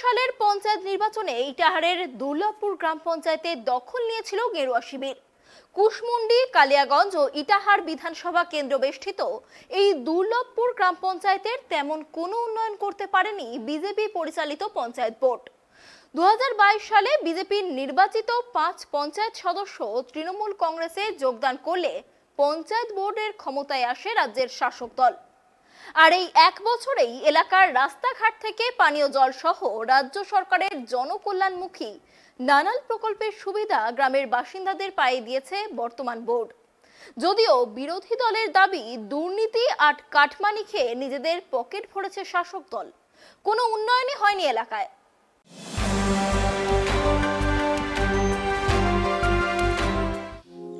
সালের পঞ্চায়েত নির্বাচনে ইটাহারের দুর্লভপুর গ্রাম পঞ্চায়েতে দখল নিয়েছিল গেরুয়া শিবির। কুশমুন্ডি, কালিয়াগঞ্জ ও ইটাহার বিধানসভা কেন্দ্র বেষ্টিত এই দুর্লভপুর গ্রাম পঞ্চায়েতের তেমন কোনো উন্নয়ন করতে পারেনি বিজেপি পরিচালিত পঞ্চায়েত বোর্ড। 2022 সালে বিজেপির নির্বাচিত 5 পঞ্চায়েত সদস্য তৃণমূল কংগ্রেসে যোগদান করলে পঞ্চায়েত বোর্ডের ক্ষমতায় আসে রাজ্যের শাসক দল। আর এই এক বছরেই এলাকার রাস্তাঘাট থেকে পানীয় জল সহ রাজ্য সরকারের জনকল্যাণমুখী নানান প্রকল্পের সুবিধা গ্রামের বাসিন্দাদের পাইয়ে দিয়েছে বর্তমান বোর্ড। যদিও বিরোধী দলের দাবি দুর্নীতি আর কাটমানি খেয়ে নিজেদের পকেট ভরেছে শাসক দল, কোনো উন্নয়নই হয়নি এলাকায়।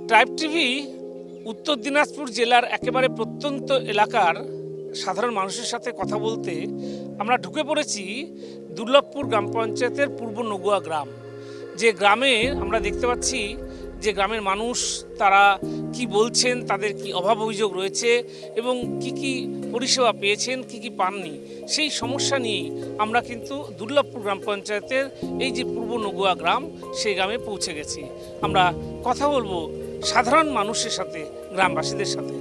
ট্রাইব টিভি উত্তর দিনাজপুর জেলার একেবারে প্রত্যন্ত এলাকার সাধারণ মানুষের সাথে কথা বলতে আমরা ঢুকে পড়েছি দুর্লভপুর গ্রাম পঞ্চায়েতের পূর্ব নগুয়া গ্রাম। যে গ্রামে আমরা দেখতে পাচ্ছি যে গ্রামের মানুষ তারা কি বলছেন, তাদের কি অভাব অভিযোগ রয়েছে এবং কি পরিষেবা পেয়েছেন, কি পাননি, সেই সমস্যা নিয়েই আমরা কিন্তু দুর্লভপুর গ্রাম পঞ্চায়েতের এই যে পূর্ব নগুয়া গ্রাম, সেই গ্রামে পৌঁছে গেছি। আমরা কথা বলবো সাধারণ মানুষের সাথে, গ্রামবাসীদের সাথে।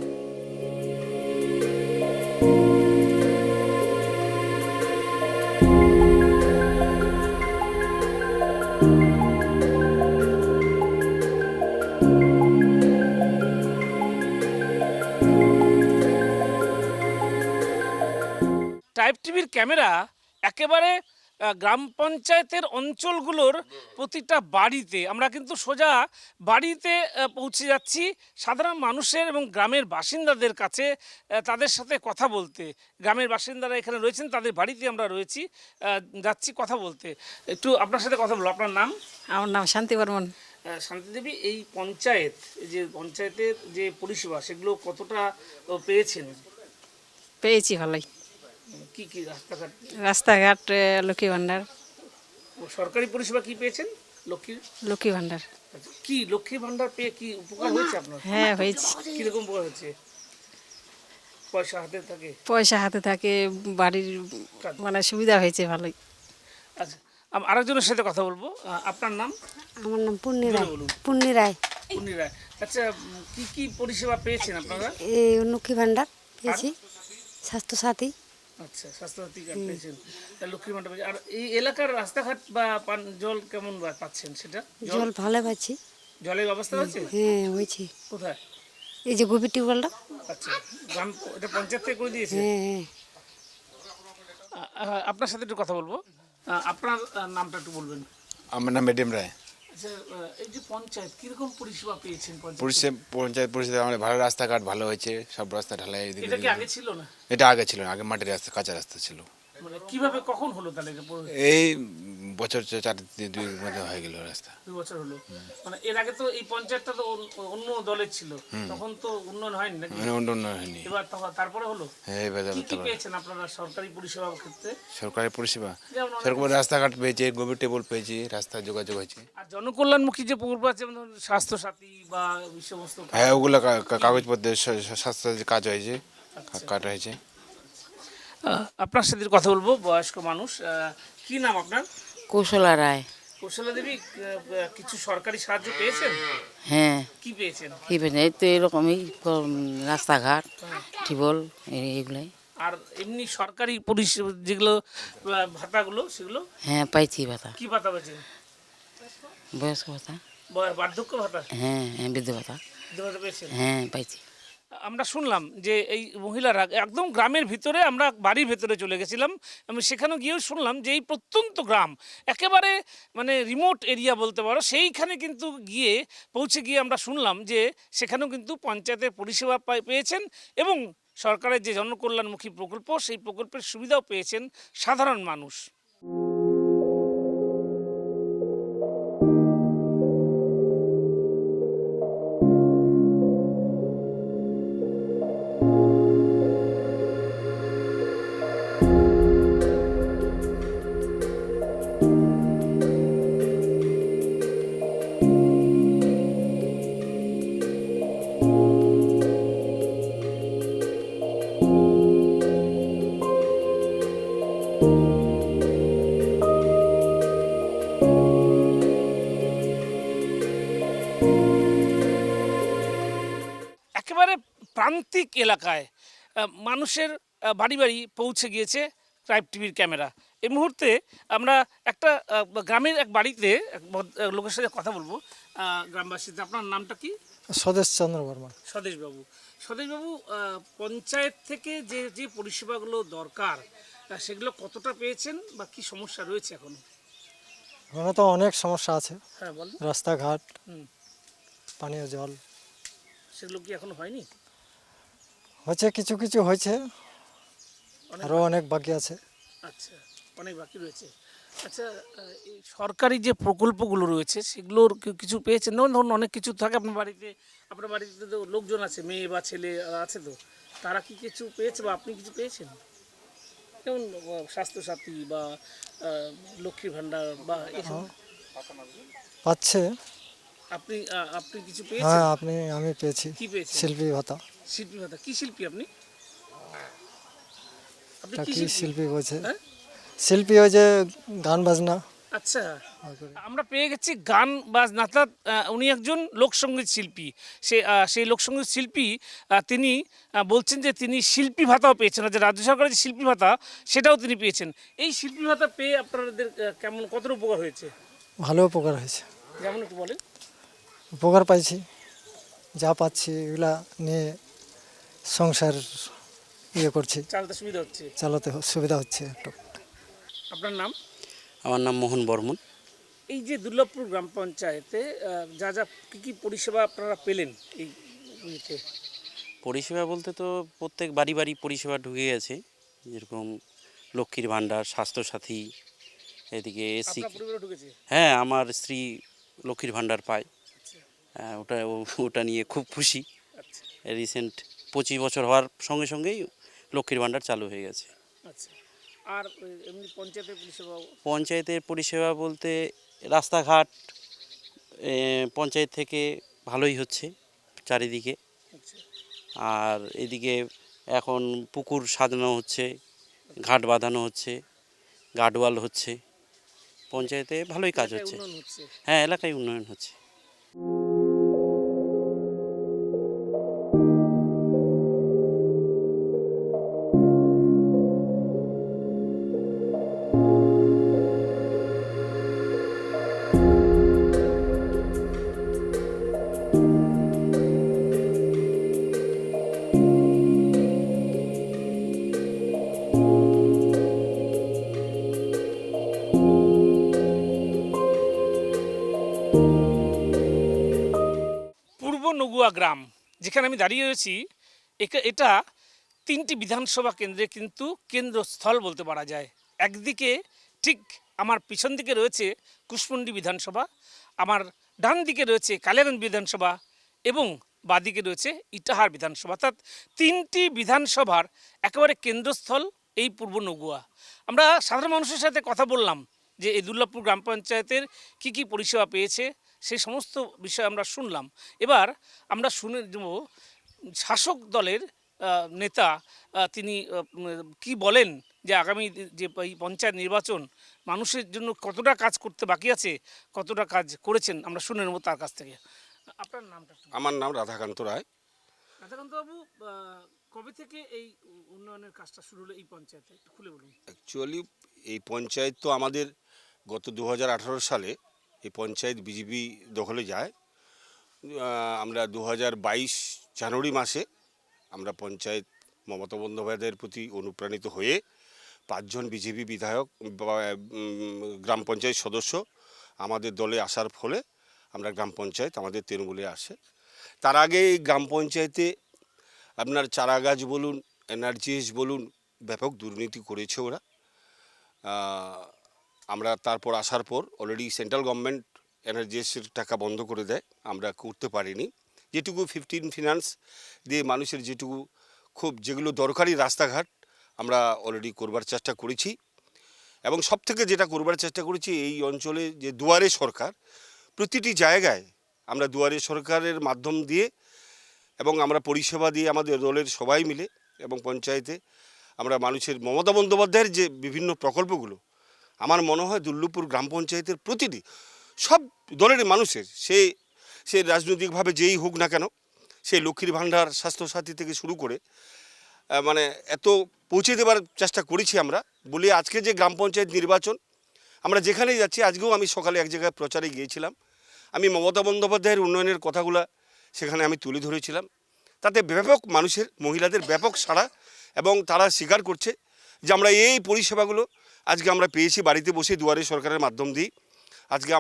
ট্রাইব টিভির ক্যামেরা একেবারে গ্রাম পঞ্চায়েতের অঞ্চলগুলোর প্রতিটা বাড়িতে, আমরা কিন্তু সোজা বাড়িতে পৌঁছে যাচ্ছি সাধারণ মানুষের এবং গ্রামের বাসিন্দাদের কাছে, তাদের সাথে কথা বলতে। গ্রামের বাসিন্দারা এখানে রয়েছেন, তাদের বাড়িতে আমরা রয়েছি, যাচ্ছি কথা বলতে। একটু আপনার সাথে কথা বলবো। আপনার নাম? আমার নাম শান্তি বর্মন। শান্তি দেবী, এই পঞ্চায়েত, যে পঞ্চায়েতের যে পরিষেবা সেগুলো কতটা পেয়েছেন? পেয়েছি ভালোই। কি রাস্তাঘাট? রাস্তাঘাট, লক্ষ্মী ভান্ডার। সরকারি পরিষেবা কি পেয়েছেন? লক্ষ্মী ভান্ডার। কি লক্ষ্মী ভান্ডার পেয়ে কি উপকার হয়েছে আপনার? হ্যাঁ হয়েছে। কিরকম উপকার হয়েছে? পয়সা হাতে থাকে, বাড়ির মানে সুবিধা হয়েছে ভালোই। আচ্ছা, আরেকজনের সাথে কথা বলবো। আপনার নাম? আমার নাম পূর্ণি রায়। পূর্ণি রায়। পূর্ণি রায়। আচ্ছা, কি পরিষেবা পেয়েছেন আপনারা? এই লক্ষ্মী ভান্ডার পেয়েছি, স্বাস্থ্যসাথী। আচ্ছা, স্বাস্থ্যসাথী কার্ড পেয়েছেন, লক্ষ্মী ভান্ডার পেয়েছেন। আর এই এলাকার রাস্তাঘাট বা জল কেমন পাচ্ছেন? সেটা জল ভালো পাচ্ছি। জলের ব্যবস্থা হয়েছে? হ্যাঁ হয়েছে। কোথায়? এই যে গোবি টিউবওয়েলটা। আচ্ছা, গ্রাম এটা পঞ্চায়েত থেকে করে দিয়েছে? হ্যাঁ। আপনার সাথে একটু কথা বলবো। আপনার নামটা একটু বলবেন? আমার নাম মেডেম রায়। আচ্ছা, এই যে পঞ্চায়েত কিরকম পরিষেবা পেয়েছেন? পঞ্চায়েত পরিষেবা আমাদের ভালো, রাস্তাঘাট ভালো হয়েছে, সব রাস্তা ঢালাই। এটা কি আগে ছিল না? এটা আগে ছিল না, আগে মাটির রাস্তা, কাঁচা রাস্তা ছিল। মানে কিভাবে কখন হলো তাহলে? এই বছর 4-2 মধ্যে হয়ে গেল রাস্তা। 2 বছর হলো। মানে এর আগে তো এই পঞ্চায়েতটা তো অন্য দলের ছিল, তখন তো উন্নয়ন হয়নি নাকি? মানে উন্নয়ন হয়নি। এবার তারপরে হলো। হ্যাঁ, এবার কি পেয়েছেন আপনারা সরকারি পরিষেবার ক্ষেত্রে? সরকারি পরিষেবা সেরকম রাস্তাঘাট পেয়েছে, গোবর টেবল পেয়েছি, রাস্তা যোগাযোগ হয়েছে। আর জনকল্যাণমুখী যে প্রকল্প আছে, যেমন স্বাস্থ্যসাথী বা এই সমস্ত? হ্যাঁ, ওগুলো কাগজপত্রের স্বাস্থ্য কাজ হয়েছে, কাট হয়েছে। আপনার সাথে কথা বলবো, বয়স্ক মানুষ। কি নাম আপনার? কৌশলা রায়। কৌশলা দেবী, কিছু সরকারি সাহায্য পেয়েছেন? হ্যাঁ। কি পেয়েছেন? কি পেয়েছেন? এই তো এরকমই রাস্তাঘাট, টিউবওয়েল, এইগুলাই। আর এমনি সরকারি পরিষেবা যেগুলো ভাতাগুলো, সেগুলো? হ্যাঁ পাইছি ভাতা। কি ভাতা পেয়েছেন? বয়স্ক ভাতা। বার্ধক্য ভাতা? হ্যাঁ হ্যাঁ, বৃদ্ধ ভাতা। পেয়েছেন? হ্যাঁ পাইছি। আমরা শুনলাম যে এই মহিলারা একদম গ্রামের ভিতরে, আমরা বাড়ির ভেতরে চলে গেছিলাম, আমি সেখানে গিয়েও শুনলাম যে এই প্রত্যন্ত গ্রাম, একেবারে মানে রিমোট এরিয়া বলতে পারো, সেইখানে কিন্তু পৌঁছে গিয়ে আমরা শুনলাম যে সেখানেও কিন্তু পঞ্চায়েতের পরিষেবা পেয়েছেন এবং সরকারের যে জনকল্যাণমুখী প্রকল্প, সেই প্রকল্পের সুবিধাও পেয়েছেন সাধারণ মানুষ। প্রত্যেক এলাকায় মানুষের বাড়ি বাড়ি পৌঁছে গিয়েছে ট্রাইব টিভির ক্যামেরা। এই মুহূর্তে আমরা একটা গ্রামের এক বাড়িতে লোকের সাথে কথা বলবো, গ্রামবাসীদের। আপনার নামটা কি? স্বদেশ চন্দ্র বর্মা। স্বদেশবাবু, স্বদেশবাবু, পঞ্চায়েত থেকে যে যে পরিষেবাগুলো দরকার সেগুলো কতটা পেয়েছেন বা কি সমস্যা রয়েছে এখন? এখানে তো অনেক সমস্যা আছে, হ্যাঁ বলেন। রাস্তাঘাট, হুম। পানীয় জল, সেগুলো কি এখনো হয়নি? হচ্ছে কিছু কিছু হয়েছে, আরও অনেক বাকি আছে। আচ্ছা, অনেক বাকি রয়েছে। আচ্ছা, এই সরকারি যে প্রকল্পগুলো রয়েছে সেগুলোর কিছু পেয়েছেন? ধরুন অনেক কিছু থাকে আপনার বাড়িতে তো লোকজন আছে, মেয়ে বা ছেলে আছে, তো তারা কি কিছু পেয়েছে বা আপনি কিছু পেয়েছেন? যেমন স্বাস্থ্যসাথী বা লক্ষ্মী ভাণ্ডার বা এসব পাচ্ছে। আপনি আপনি কিছু হ্যাঁ, পেয়েছেন? আমি পেয়েছি। কি পেয়েছেন? শিল্পী ভাতা। শিল্পী ভাতা। কি শিল্পী আপনি? আপনি তা কি কি শিল্পী বলছে? হ্যাঁ? শিল্পী ওই যে গান বাজনা। আচ্ছা, আমরা পেয়ে গেছি গান বাজনা, অর্থাৎ উনি একজন লোকসঙ্গীত শিল্পী। সেই লোকসঙ্গীত শিল্পী তিনি বলছেন যে তিনি শিল্পী ভাতাও পেয়েছেন, যে রাজ্য সরকারের যে শিল্পী ভাতা সেটাও তিনি পেয়েছেন। এই শিল্পী ভাতা পেয়ে আপনাদের কেমন, কতটা উপকার হয়েছে? ভালো উপকার হয়েছে। যেমন একটু বলেন। উপকার পাইছি, যা পাচ্ছি এগুলা নিয়ে সংসার করছি, চালাতে সুবিধা হচ্ছে। চালাতে সুবিধা হচ্ছে একটু। আপনার নাম? আমার নাম মোহন বর্মন। এই যে দুর্লভপুর গ্রাম পঞ্চায়েতে যা যা কী পরিষেবা আপনারা পেলেন এই ইয়েতে? পরিষেবা বলতে তো প্রত্যেক বাড়ি বাড়ি পরিষেবা ঢুকে গেছে, যেরকম লক্ষ্মীর ভাণ্ডার, স্বাস্থ্যসাথী, এদিকে এসি। আপনার পরিবারে ঢুকেছে? হ্যাঁ, আমার স্ত্রী লক্ষ্মীর ভাণ্ডার পায়। ওটা নিয়ে খুব খুশি। আচ্ছা রিসেন্ট 25 বছর হওয়ার সঙ্গে সঙ্গেই লক্ষ্মীর ভাণ্ডার চালু হয়ে গেছে। আচ্ছা, আর এমনি পঞ্চায়েতের পরিষেবা? পঞ্চায়েতের পরিষেবা বলতে রাস্তাঘাট পঞ্চায়েত থেকে ভালোই হচ্ছে চারিদিকে। আচ্ছা, আর এদিকে এখন পুকুর সাজানো হচ্ছে, ঘাট বাঁধানো হচ্ছে, গার্ডওয়াল হচ্ছে, পঞ্চায়েতে ভালোই কাজ এলাকায় হচ্ছে। উন্নয়ন হচ্ছে। হ্যাঁ, এলাকায় উন্নয়ন হচ্ছে। পূর্ব নগুয়া গ্রাম যেখানে আমি দাঁড়িয়ে রয়েছি, এটা 3টি বিধানসভা কেন্দ্রে কিন্তু কেন্দ্রস্থল বলতে পারা যায়। একদিকে ঠিক আমার পিছন দিকে রয়েছে কুশমুন্ডি বিধানসভা, আমার ডান দিকে রয়েছে কালিয়াগঞ্জ বিধানসভা এবং বাদিকে রয়েছে ইটাহার বিধানসভা। অর্থাৎ 3টি বিধানসভার একেবারে কেন্দ্রস্থল এই পূর্ব নগুয়া। আমরা সাধারণ মানুষের সাথে কথা বললাম যে এই দুর্লভপুর গ্রাম পঞ্চায়েতের কী পরিষেবা পেয়েছে, সেই সমস্ত বিষয় আমরা শুনলাম। এবার আমরা শুনে দেব শাসক দলের নেতা তিনি কি বলেন, যে আগামী যে এই পঞ্চায়েত নির্বাচন মানুষের জন্য কতটা কাজ করতে বাকি আছে, কতটা কাজ করেছেন, আমরা শুনে নেব তার কাছ থেকে। আপনার নামটা? আমার নাম রাধাকান্ত রায়। রাধাকান্তবাবু, কবে থেকে এই উন্নয়নের কাজটা শুরু হলো এই পঞ্চায়েতে, একটু খুলে বলুন। অ্যাকচুয়ালি এই পঞ্চায়েত তো আমাদের গত 2018 সালে এই পঞ্চায়েত বিজেপি দখলে যায়। আমরা 2022 জানুয়ারি মাসে আমরা পঞ্চায়েত মমতা বন্দ্যোপাধ্যায়ের প্রতি অনুপ্রাণিত হয়ে 5 জন বিজেপি বিধায়ক গ্রাম পঞ্চায়েত সদস্য আমাদের দলে আসার ফলে আমরা গ্রাম পঞ্চায়েত আমাদের তৃণমূলে আসে। তার আগে এই গ্রাম পঞ্চায়েতে আপনার চারা গাছ বলুন, এনআরজিএস বলুন, ব্যাপক দুর্নীতি করেছে ওরা। আমরা তারপর আসার পর অলরেডি সেন্ট্রাল গভর্নমেন্ট এনআরজিএসের টাকা বন্ধ করে দেয়, আমরা করতে পারিনি। যেটুকু 15 ফিনান্স দিয়ে মানুষের যেগুলো দরকারি রাস্তাঘাট আমরা অলরেডি করবার চেষ্টা করেছি। এবং সবথেকে যেটা করবার চেষ্টা করেছি, এই অঞ্চলে যে দুয়ারে সরকার, প্রতিটি জায়গায় আমরা দুয়ারে সরকারের মাধ্যম দিয়ে এবং আমরা পরিষেবা দিয়ে আমাদের দলের সবাই মিলে এবং পঞ্চায়েতে আমরা মানুষের মমতা বন্দ্যোপাধ্যায়ের যে বিভিন্ন প্রকল্পগুলো, আমার মনে হয় দুর্লভপুর গ্রাম পঞ্চায়েতের প্রতিটি সব দলের মানুষের, সে রাজনৈতিকভাবে যেই হোক না কেন, সেই লক্ষ্মীর ভাণ্ডার স্বাস্থ্যসাথী থেকে শুরু করে মানে এত পৌঁছে দেওয়ার চেষ্টা করেছি আমরা বলি। আজকে যে গ্রাম পঞ্চায়েত নির্বাচন আমরা যেখানেই যাচ্ছি, আজকেও আমি সকালে এক জায়গায় প্রচারে গিয়েছিলাম, আমি মমতা বন্দ্যোপাধ্যায়ের উন্নয়নের কথাগুলো সেখানে আমি তুলে ধরেছিলাম। তাতে ব্যাপক মানুষের, মহিলাদের ব্যাপক সাড়া, এবং তারা স্বীকার করছে যে আমরা এই পরিষেবাগুলো আজকে আমরা পেয়েছি বাড়িতে বসে দুয়ারে সরকারের মাধ্যম দিয়ে। আজকে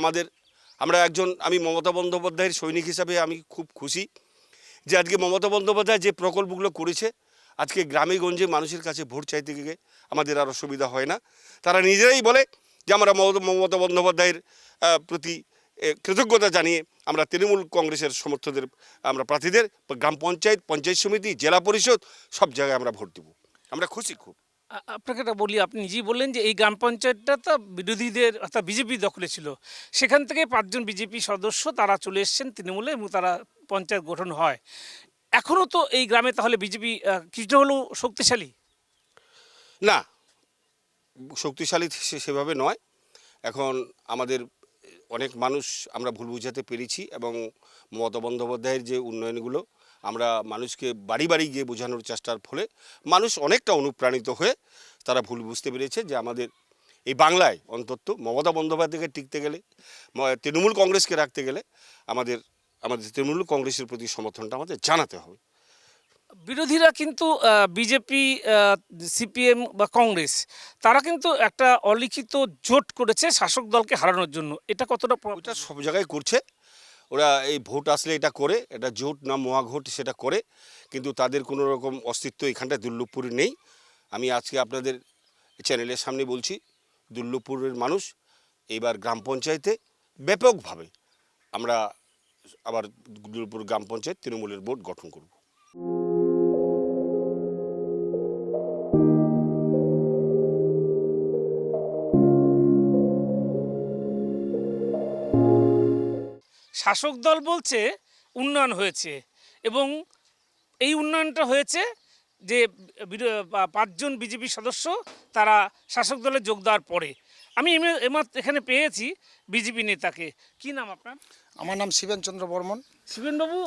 আমি মমতা বন্দ্যোপাধ্যায়ের সৈনিক হিসাবে আমি খুব খুশি যে আজকে মমতা বন্দ্যোপাধ্যায় যে প্রকল্পগুলো করেছে, আজকে গ্রামে গঞ্জে মানুষের কাছে ভোট চাইতে গিয়ে আমাদের আর অসুবিধা হয় না। তারা নিজেরাই বলে যে আমরা মমতা বন্দ্যোপাধ্যায়ের প্রতি কৃতজ্ঞতা জানিয়ে আমরা তৃণমূল কংগ্রেসের সমর্থকদের, আমরা প্রার্থীদের গ্রাম পঞ্চায়েত, পঞ্চায়েত সমিতি, জেলা পরিষদ সব জায়গায় আমরা ভোট দেব। আমরা খুশি খুব। আপনাকে এটা বলি, আপনি নিজেই বললেন যে এই গ্রাম পঞ্চায়েতটা তো বিরোধীদের অর্থাৎ বিজেপি দখলে ছিল, সেখান থেকে 5 জন বিজেপি সদস্য তারা চলে এসেছেন তৃণমূলে এবং তারা পঞ্চায়েত গঠন হয়। এখনও তো এই গ্রামে তাহলে বিজেপি কিছুটা হলেও শক্তিশালী? না, শক্তিশালী সেভাবে নয়। এখন আমাদের অনেক মানুষ আমরা ভুল বুঝাতে পেরেছি, এবং মমতা বন্দ্যোপাধ্যায়ের যে উন্নয়নগুলো আমরা মানুষকে বাড়ি বাড়ি গিয়ে বোঝানোর চেষ্টার ফলে মানুষ অনেকটা অনুপ্রাণিত হয়ে তারা ভুল বুঝতে পেরেছে যে আমাদের এই বাংলায় অন্তত মমতা বন্দ্যোপাধ্যায়কে টিকতে গেলে, তৃণমূল কংগ্রেসকে রাখতে গেলে আমাদের তৃণমূল কংগ্রেসের প্রতি সমর্থনটা আমাদের জানাতে হবে। বিরোধীরা কিন্তু বিজেপি, সিপিএম বা কংগ্রেস তারা কিন্তু একটা অলিখিত জোট করেছে শাসক দলকে হারানোর জন্য। এটা কতটা? ওটা সব জায়গায় করছে ওরা। এই ভোট আসলে এটা করে, এটা জোট না মহাঘোট সেটা করে, কিন্তু তাদের কোনো রকম অস্তিত্ব এখানটায় দুর্লভপুরে নেই। আমি আজকে আপনাদের চ্যানেলের সামনে বলছি, দুর্লভপুরের মানুষ এইবার গ্রাম পঞ্চায়েতে ব্যাপকভাবে আমরা আবার দুর্লভপুর গ্রাম পঞ্চায়েত তৃণমূলের বোর্ড গঠন করব। শাসক দল বলছে উন্নয়ন হয়েছে, এবং এই উন্নয়নটা হয়েছে যে 5 জন বিজেপি সদস্য তারা শাসক দলে যোগ দেওয়ার পরে। আমি এখানে পেয়েছি বিজেপি নেতাকে। কি নাম আপনার? আমার নাম শিবেন চন্দ্র বর্মন। শিবেনবাবু,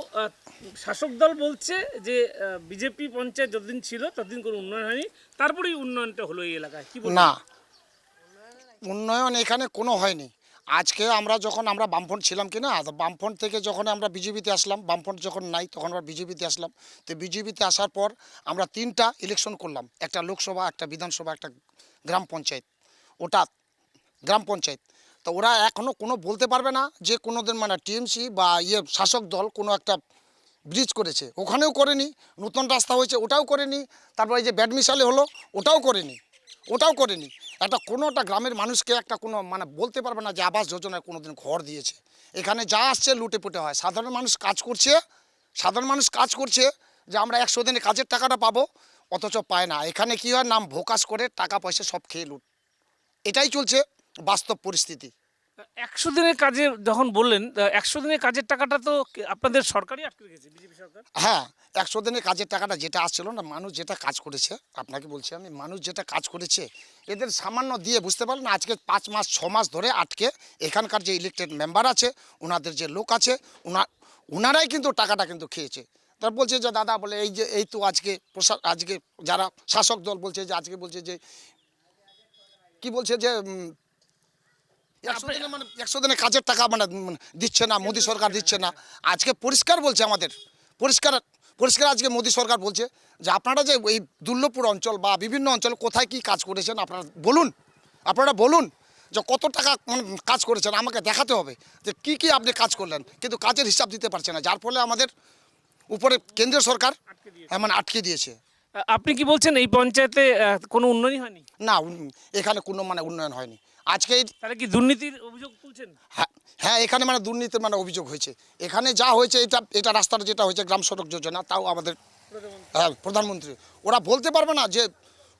শাসক দল বলছে যে বিজেপি পঞ্চায়েত যতদিন ছিল ততদিন কোনো উন্নয়ন হয়নি, তারপরেই উন্নয়নটা হলো এই এলাকায়। কি বলবেন? না, উন্নয়ন এখানে কোনো হয়নি। আজকে আমরা বামফ্রন্ট ছিলাম কিনা, বামফ্রন্ট থেকে যখন আমরা বিজেপিতে আসলাম, বামফ্রন্ট যখন নাই তখন আমরা বিজেপিতে আসলাম। তো বিজেপিতে আসার পর আমরা 3টা ইলেকশন করলাম, একটা লোকসভা, একটা বিধানসভা, একটা গ্রাম পঞ্চায়েত। ওটা গ্রাম পঞ্চায়েত। তো ওরা এখনও কোনো বলতে পারবে না যে কোনো দিন মানে টিএমসি বা শাসক দল কোনো একটা ব্রিজ করেছে, ওখানেও করেনি। নতুন রাস্তা হয়েছে, ওটাও করেনি। তারপরে যে ব্যাডমিশালে হলো, ওটাও করেনি। কোনোটা গ্রামের মানুষকে কোনো বলতে পারবে না যে আবাস যোজনায় কোনো দিন ঘর দিয়েছে। এখানে যা আসছে লুটে পুটে হয়। সাধারণ মানুষ কাজ করছে যে আমরা 100 দিনে কাজের টাকাটা পাবো, অথচ পায় না। এখানে কি হয়, নাম ভোকাস করে টাকা পয়সা সব খেয়ে লুট। এটাই চলছে বাস্তব পরিস্থিতি। 100 দিনের কাজে যখন বললেন, 100 দিনের কাজের টাকাটা তো আপনাদের সরকারই আটকে রেখেছে, বিজেপি সরকার। হ্যাঁ, 100 দিনের কাজের টাকাটা যেটা আসছিল না, মানুষ যেটা কাজ করেছে, আপনাকে বলছি আমি, মানুষ যেটা কাজ করেছে এদের সামান্য দিয়ে, বুঝতে পারলেন, আজকে 5 মাস 6 মাস ধরে আটকে এখানকার যে ইলেক্টেড মেম্বার আছে, ওনাদের যে লোক আছে, ওনারাই কিন্তু টাকাটা কিন্তু খেয়েছে। তার বলছে যে দাদা বলে এই তো আজকে যারা শাসক দল বলছে যে আজকে বলছে যে কি বলছে যে 100 দিনে কাজের টাকা দিচ্ছে না, মোদী সরকার দিচ্ছে না। আজকে পরিষ্কার বলছে, আমাদের পরিষ্কার আজকে মোদী সরকার বলছে যে আপনারা যে এই দুর্লভপুর অঞ্চল বা বিভিন্ন অঞ্চলে কোথায় কি কাজ করেছেন আপনারা বলুন যে কত টাকা কাজ করেছেন, আমাকে দেখাতে হবে যে কি আপনি কাজ করলেন। কিন্তু কাজের হিসাব দিতে পারছে না, যার ফলে আমাদের উপরে কেন্দ্রীয় সরকার আটকে দিয়েছে। আপনি কি বলছেন এই পঞ্চায়েতে কোনো উন্নয়ন হয়নি? না, এখানে কোনো উন্নয়ন হয়নি। আজকে তাহলে কি দুর্নীতির অভিযোগ তুলছেন? হ্যাঁ, এখানে দুর্নীতির অভিযোগ হয়েছে। এখানে যা হয়েছে, এটা রাস্তাটা যেটা হয়েছে গ্রাম সড়ক যোজনা, তাও আমাদের প্রধানমন্ত্রী, ওরা বলতে পারবে না যে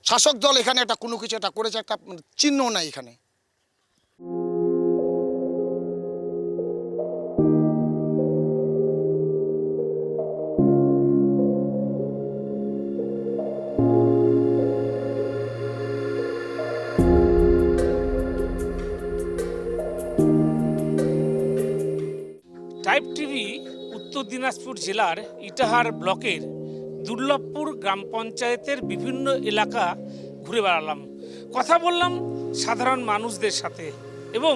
শাসক দল এখানে একটা কোনো কিছু একটা করেছে, একটা চিহ্ন নাই এখানে। টাইপ টিভি উত্তর উত্তর দিনাজপুর জেলার ইটাহার ব্লকের দুর্লভপুর গ্রাম পঞ্চায়েতের বিভিন্ন এলাকা ঘুরে বেড়ালাম, কথা বললাম সাধারণ মানুষদের সাথে, এবং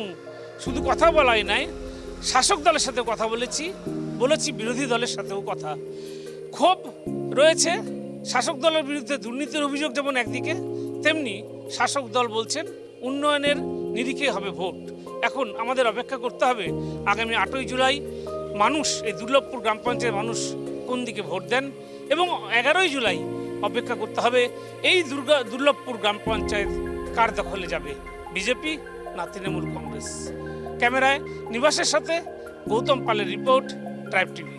শুধু কথা বলাই নাই, শাসক দলের সাথে কথা বলেছি বিরোধী দলের সাথেও কথা। ক্ষোভ রয়েছে শাসক দলের বিরুদ্ধে, দুর্নীতির অভিযোগ যেমন একদিকে, তেমনি শাসক দল বলছেন উন্নয়নের নিরিখে হবে ভোট। এখন আমাদের অপেক্ষা করতে হবে আগামী 8ই জুলাই মানুষ, এই দুর্লভপুর গ্রাম পঞ্চায়েতের মানুষ কোন দিকে ভোট দেন, এবং 11ই জুলাই অপেক্ষা করতে হবে এই দুর্লভপুর গ্রাম পঞ্চায়েত কার দখলে যাবে, বিজেপি না তৃণমূল কংগ্রেস। ক্যামেরায় নিবাসের সাথে গৌতম পালের রিপোর্ট, ট্রাইব টিভি।